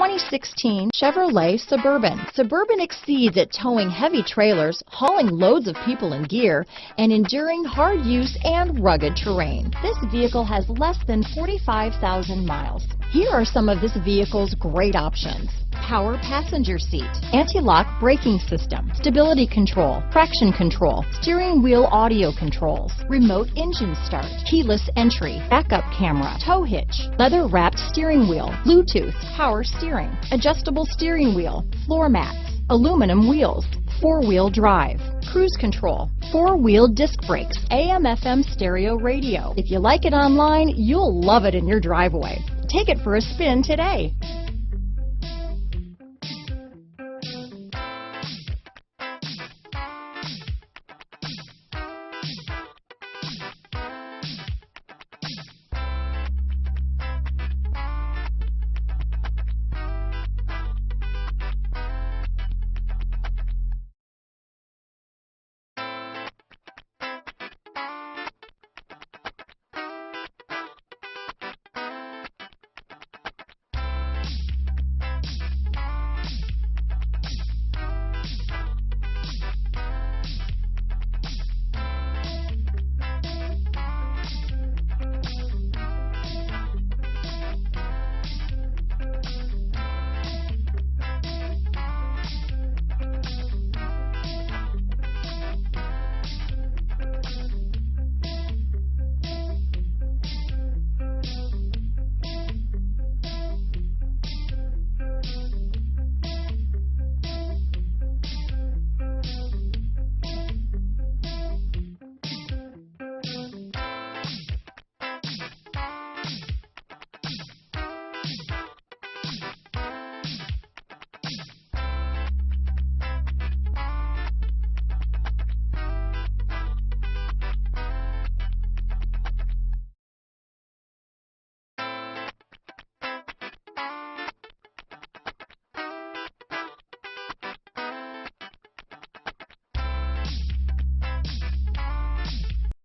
2016 Chevrolet Suburban. Suburban exceeds at towing heavy trailers, hauling loads of people and gear, and enduring hard use and rugged terrain. This vehicle has less than 45,000 miles. Here are some of this vehicle's great options: power passenger seat, anti-lock braking system, stability control, traction control, steering wheel audio controls, remote engine start, keyless entry, backup camera, tow hitch, leather wrapped steering wheel, Bluetooth, power steering, adjustable steering wheel, floor mats, aluminum wheels, four-wheel drive, cruise control, four-wheel disc brakes, AM/FM stereo radio. If you like it online, you'll love it in your driveway. Take it for a spin today.